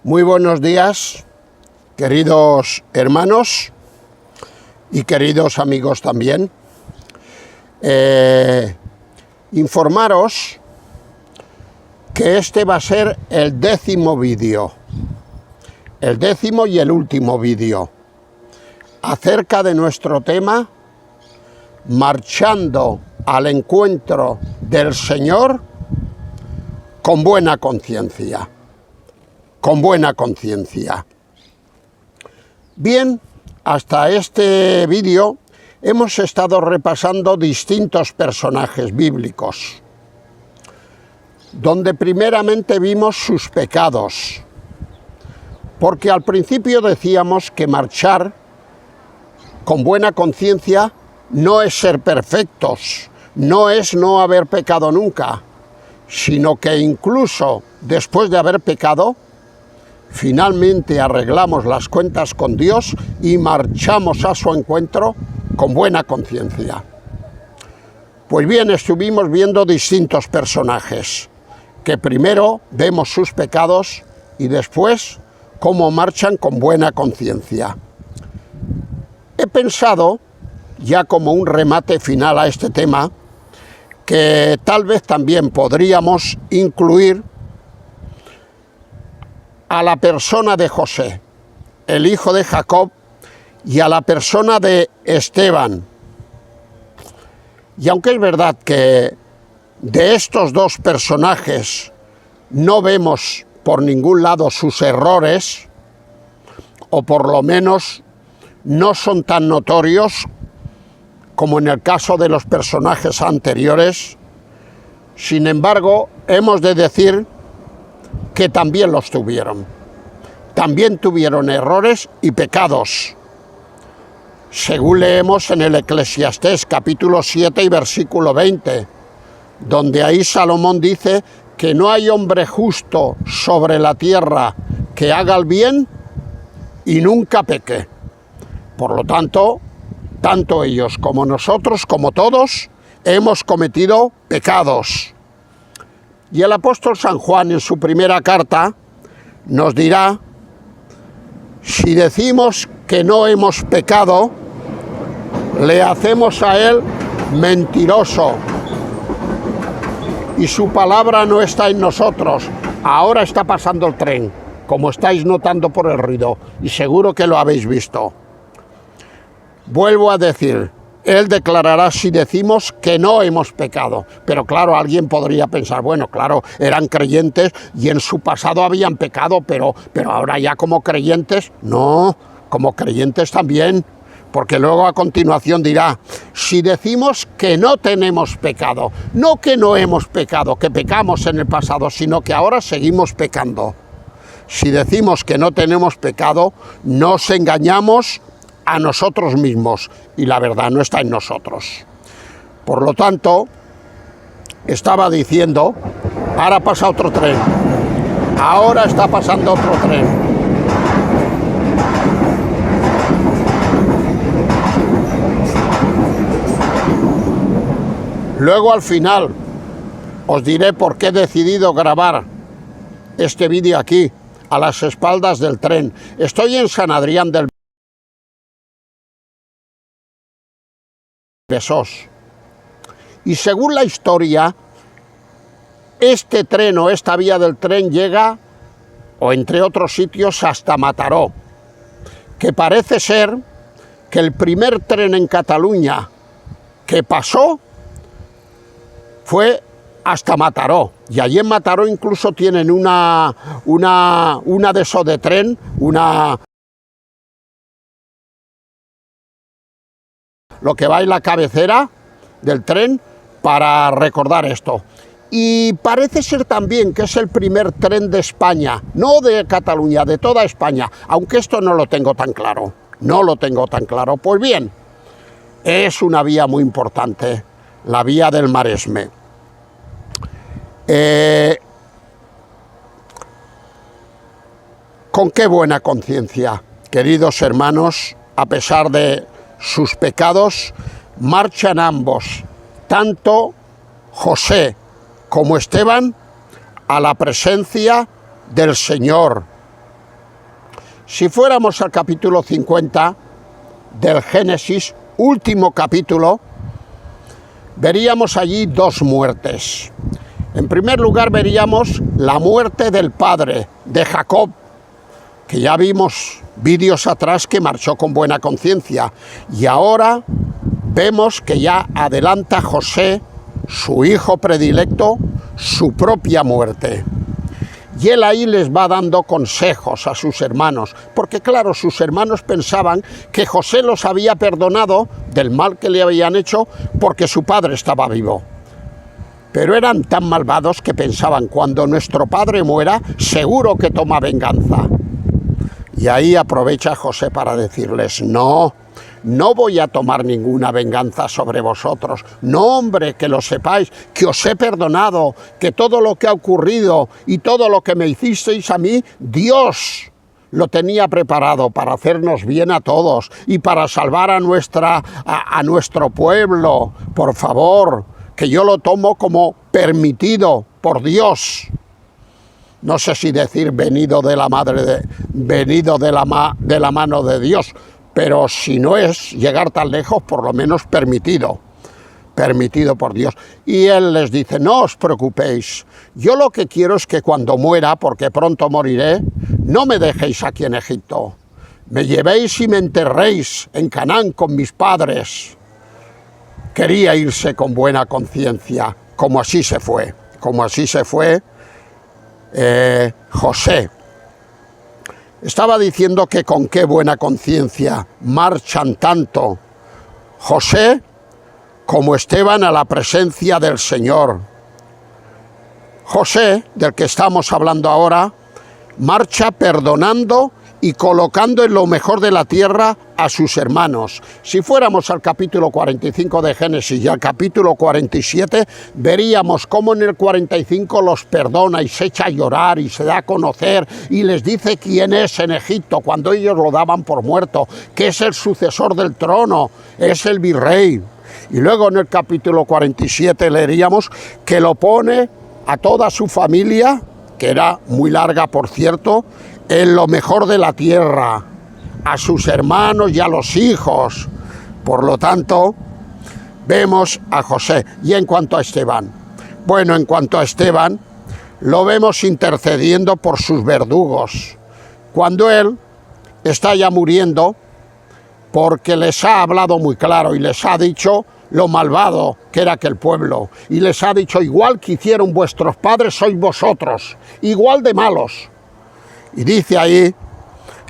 Muy buenos días, queridos hermanos y queridos amigos también. Informaros que este va a ser el 10º vídeo, el 10º y el último vídeo, acerca de nuestro tema, marchando al encuentro del Señor con buena conciencia. Con buena conciencia. Bien, hasta este vídeo hemos estado repasando distintos personajes bíblicos, donde primeramente vimos sus pecados, porque al principio decíamos que marchar con buena conciencia no es ser perfectos, no es no haber pecado nunca, sino que incluso después de haber pecado, finalmente arreglamos las cuentas con Dios y marchamos a su encuentro con buena conciencia. Pues bien, estuvimos viendo distintos personajes, que primero vemos sus pecados y después cómo marchan con buena conciencia. He pensado, ya como un remate final a este tema, que tal vez también podríamos incluir a la persona de José, el hijo de Jacob, y a la persona de Esteban. Y aunque es verdad que de estos dos personajes no vemos por ningún lado sus errores, o por lo menos no son tan notorios como en el caso de los personajes anteriores, sin embargo, hemos de decir que también los tuvieron. También tuvieron errores y pecados, según leemos en el Eclesiastés capítulo 7 y versículo 20, donde ahí Salomón dice que no hay hombre justo sobre la tierra que haga el bien y nunca peque. Por lo tanto, tanto ellos como nosotros, como todos, hemos cometido pecados. Y el apóstol San Juan en su primera carta nos dirá, si decimos que no hemos pecado, le hacemos a él mentiroso y su palabra no está en nosotros. Ahora está pasando el tren, como estáis notando por el ruido, y seguro que lo habéis visto. Vuelvo a decir, él declarará si decimos que no hemos pecado. Pero claro, alguien podría pensar, bueno, claro, eran creyentes y en su pasado habían pecado, pero ahora ya como creyentes, no, como creyentes también. Porque luego a continuación dirá, si decimos que no tenemos pecado, no que no hemos pecado, que pecamos en el pasado, sino que ahora seguimos pecando. Si decimos que no tenemos pecado, nos engañamos a nosotros mismos y la verdad no está en nosotros. Por lo tanto, estaba diciendo, ahora pasa otro tren, ahora está pasando otro tren. Luego al final os diré por qué he decidido grabar este vídeo aquí, a las espaldas del tren. Estoy en San Adrián del Besós. Y según la historia, este tren o esta vía del tren llega, o entre otros sitios, hasta Mataró, que parece ser que el primer tren en Cataluña que pasó fue hasta Mataró. Y allí en Mataró incluso tienen una de esos de tren, lo que va en la cabecera del tren para recordar esto. Y parece ser también que es el primer tren de España, no de Cataluña, de toda España, aunque esto no lo tengo tan claro, no lo tengo tan claro. Pues bien, es una vía muy importante, la vía del Maresme. Con qué buena conciencia, queridos hermanos, a pesar de sus pecados, marchan ambos, tanto José como Esteban, a la presencia del Señor, Si fuéramos al capítulo 50 del Génesis, último capítulo, veríamos allí dos muertes. En primer lugar veríamos la muerte del padre de Jacob, que ya vimos vídeos atrás que marchó con buena conciencia, y ahora vemos que ya adelanta José, su hijo predilecto, su propia muerte. Y él ahí les va dando consejos a sus hermanos, porque claro, sus hermanos pensaban que José los había perdonado del mal que le habían hecho porque su padre estaba vivo. Pero eran tan malvados que pensaban, cuando nuestro padre muera, seguro que toma venganza. Y ahí aprovecha José para decirles, no voy a tomar ninguna venganza sobre vosotros. No, hombre, que lo sepáis, que os he perdonado, que todo lo que ha ocurrido y todo lo que me hicisteis a mí, Dios lo tenía preparado para hacernos bien a todos y para salvar a nuestro pueblo. Por favor, que yo lo tomo como permitido por Dios. No sé si decir venido de la mano de Dios, pero si no es llegar tan lejos, por lo menos permitido por Dios. Y él les dice, no os preocupéis, yo lo que quiero es que cuando muera, porque pronto moriré, no me dejéis aquí en Egipto, me llevéis y me enterréis en Canaán con mis padres. Quería irse con buena conciencia, como así se fue, José. Estaba diciendo que con qué buena conciencia marchan tanto José como Esteban a la presencia del Señor. José, del que estamos hablando ahora, marcha perdonando y colocando en lo mejor de la tierra a sus hermanos. Si fuéramos al capítulo 45 de Génesis y al capítulo 47, veríamos cómo en el 45 los perdona y se echa a llorar y se da a conocer y les dice quién es en Egipto, cuando ellos lo daban por muerto, que es el sucesor del trono, es el virrey. Y luego en el capítulo 47 leeríamos que lo pone a toda su familia, que era muy larga por cierto, en lo mejor de la tierra, a sus hermanos y a los hijos. Por lo tanto, vemos a José. Y en cuanto a Esteban, bueno, en cuanto a Esteban, lo vemos intercediendo por sus verdugos, cuando él está ya muriendo, porque les ha hablado muy claro y les ha dicho lo malvado que era aquel pueblo, y les ha dicho, igual que hicieron vuestros padres, sois vosotros, igual de malos. Y dice ahí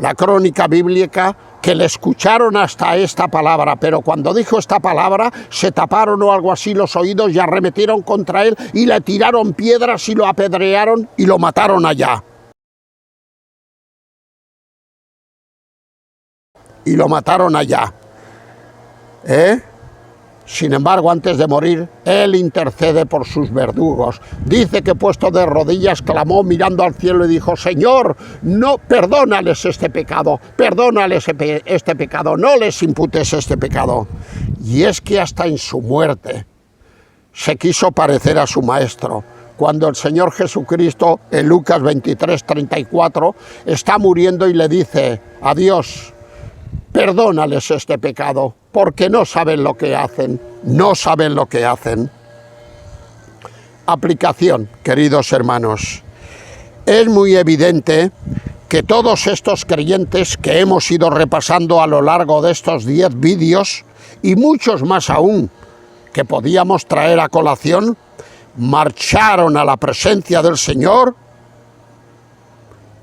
la crónica bíblica que le escucharon hasta esta palabra, pero cuando dijo esta palabra se taparon o algo así los oídos y arremetieron contra él y le tiraron piedras y lo apedrearon y lo mataron allá. Sin embargo, antes de morir, él intercede por sus verdugos. Dice que puesto de rodillas clamó mirando al cielo y dijo, Señor, no, perdónales este pecado, este pecado, no les imputes este pecado. Y es que hasta en su muerte se quiso parecer a su maestro. Cuando el Señor Jesucristo, en Lucas 23:34, está muriendo y le dice a Dios, perdónales este pecado, porque no saben lo que hacen. Aplicación, queridos hermanos. Es muy evidente que todos estos creyentes que hemos ido repasando a lo largo de estos 10 vídeos, y muchos más aún que podíamos traer a colación, marcharon a la presencia del Señor,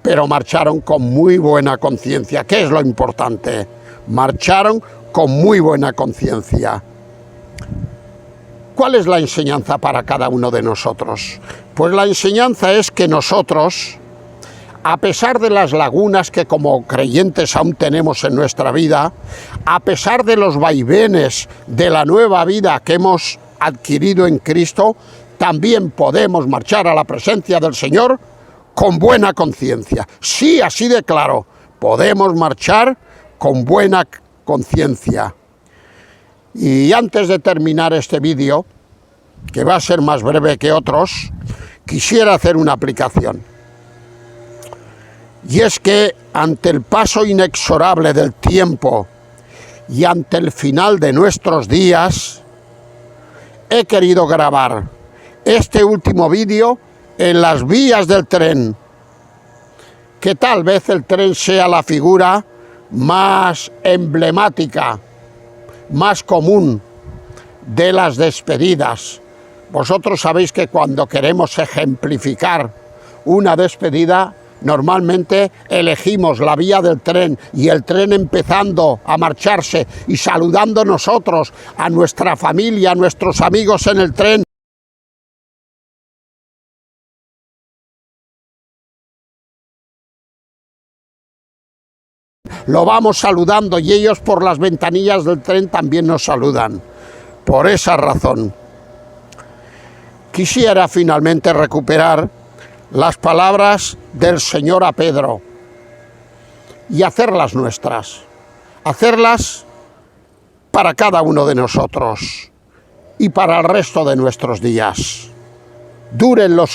pero marcharon con muy buena conciencia, que es lo importante. Marcharon con muy buena conciencia. ¿Cuál es la enseñanza para cada uno de nosotros? Pues la enseñanza es que nosotros, a pesar de las lagunas que como creyentes aún tenemos en nuestra vida, a pesar de los vaivenes de la nueva vida que hemos adquirido en Cristo, también podemos marchar a la presencia del Señor con buena conciencia. Sí, así de claro, podemos marchar con buena conciencia. Y antes de terminar este vídeo, que va a ser más breve que otros, quisiera hacer una aplicación. Y es que ante el paso inexorable del tiempo y ante el final de nuestros días, he querido grabar este último vídeo en las vías del tren, que tal vez el tren sea la figura más emblemática, más común de las despedidas. Vosotros sabéis que cuando queremos ejemplificar una despedida, normalmente elegimos la vía del tren y el tren empezando a marcharse y saludando nosotros a nuestra familia, a nuestros amigos en el tren. Lo vamos saludando y ellos por las ventanillas del tren también nos saludan. Por esa razón, quisiera finalmente recuperar las palabras del Señor a Pedro y hacerlas nuestras, hacerlas para cada uno de nosotros y para el resto de nuestros días. Duren lo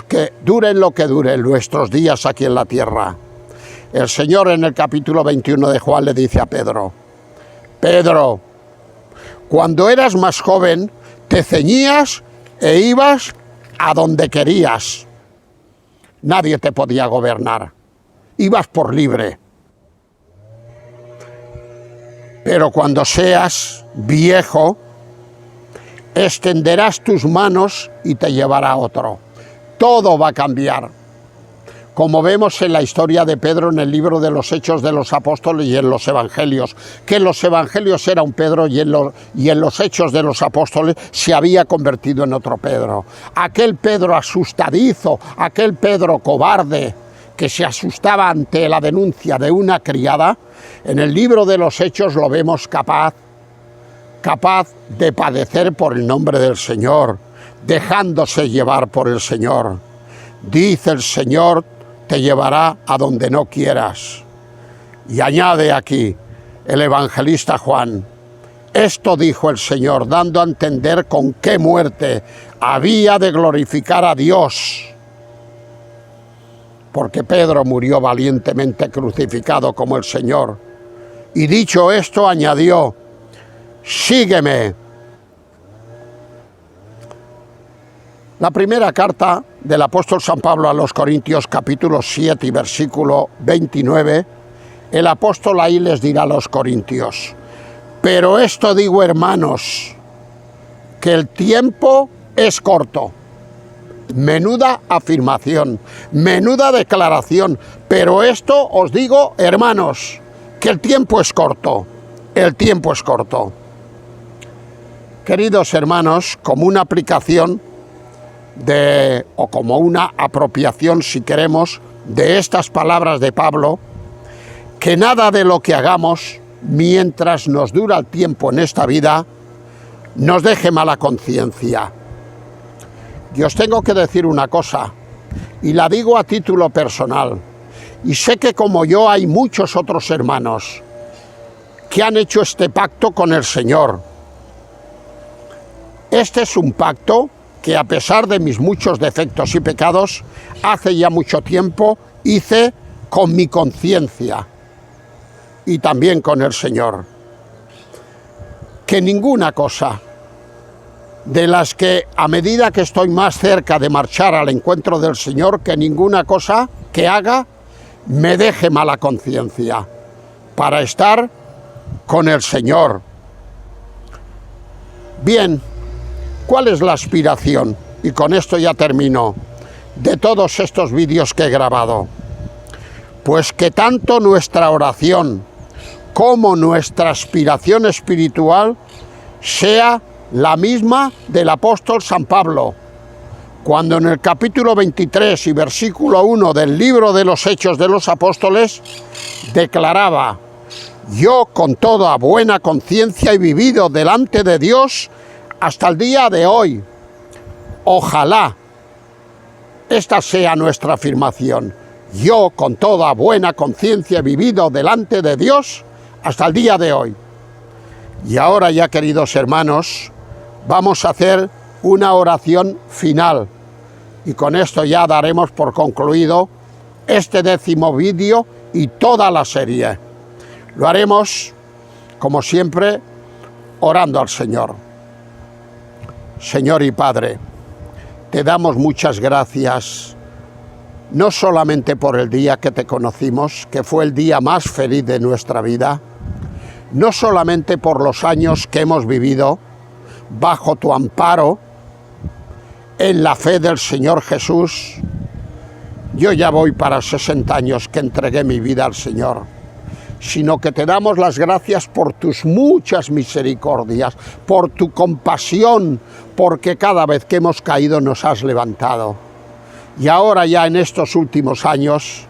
que duren nuestros días aquí en la tierra. El Señor en el capítulo 21 de Juan le dice a Pedro: Pedro, cuando eras más joven, te ceñías e ibas a donde querías. Nadie te podía gobernar. Ibas por libre. Pero cuando seas viejo, extenderás tus manos y te llevará otro. Todo va a cambiar. Como vemos en la historia de Pedro en el libro de los Hechos de los Apóstoles y en los Evangelios, que en los Evangelios era un Pedro y en los Hechos de los Apóstoles se había convertido en otro Pedro. Aquel Pedro asustadizo, aquel Pedro cobarde que se asustaba ante la denuncia de una criada, en el libro de los Hechos lo vemos capaz de padecer por el nombre del Señor, dejándose llevar por el Señor. Dice el Señor: te llevará a donde no quieras. Y añade aquí el evangelista Juan: esto dijo el Señor, dando a entender con qué muerte había de glorificar a Dios. Porque Pedro murió valientemente crucificado como el Señor. Y dicho esto, añadió: sígueme. La primera carta del apóstol San Pablo a los Corintios, capítulo 7 y versículo 29, el apóstol ahí les dirá a los corintios: pero esto digo, hermanos, que el tiempo es corto. Menuda afirmación, menuda declaración, pero esto os digo, hermanos, que el tiempo es corto, el tiempo es corto. Queridos hermanos, como una aplicación o como una apropiación, si queremos, de estas palabras de Pablo, que nada de lo que hagamos mientras nos dura el tiempo en esta vida nos deje mala conciencia. Y os tengo que decir una cosa, y la digo a título personal, y sé que como yo hay muchos otros hermanos que han hecho este pacto con el Señor. Este es un pacto que, a pesar de mis muchos defectos y pecados, hace ya mucho tiempo hice con mi conciencia y también con el Señor. Que ninguna cosa de las que, a medida que estoy más cerca de marchar al encuentro del Señor, que ninguna cosa que haga me deje mala conciencia para estar con el Señor. Bien, ¿cuál es la aspiración? Y con esto ya termino, de todos estos vídeos que he grabado. Pues que tanto nuestra oración como nuestra aspiración espiritual sea la misma del apóstol San Pablo, cuando en el capítulo 23 y versículo 1 del libro de los Hechos de los Apóstoles declaraba: yo con toda buena conciencia he vivido delante de Dios hasta el día de hoy. Ojalá esta sea nuestra afirmación. Yo con toda buena conciencia he vivido delante de Dios hasta el día de hoy. Y ahora ya, queridos hermanos, vamos a hacer una oración final. Y con esto ya daremos por concluido este 10º vídeo y toda la serie. Lo haremos, como siempre, orando al Señor. Señor y Padre, te damos muchas gracias, no solamente por el día que te conocimos, que fue el día más feliz de nuestra vida, no solamente por los años que hemos vivido bajo tu amparo, en la fe del Señor Jesús. Yo ya voy para 60 años que entregué mi vida al Señor, sino que te damos las gracias por tus muchas misericordias, por tu compasión, porque cada vez que hemos caído nos has levantado. Y ahora ya en estos últimos años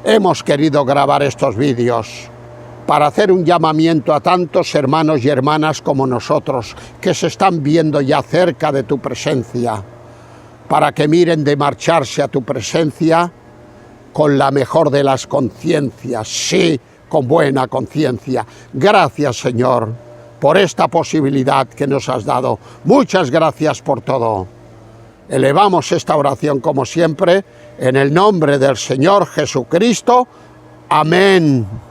hemos querido grabar estos vídeos para hacer un llamamiento a tantos hermanos y hermanas como nosotros que se están viendo ya cerca de tu presencia, para que miren de marcharse a tu presencia con la mejor de las conciencias, sí, con buena conciencia. Gracias, Señor, por esta posibilidad que nos has dado. Muchas gracias por todo. Elevamos esta oración, como siempre, en el nombre del Señor Jesucristo. Amén.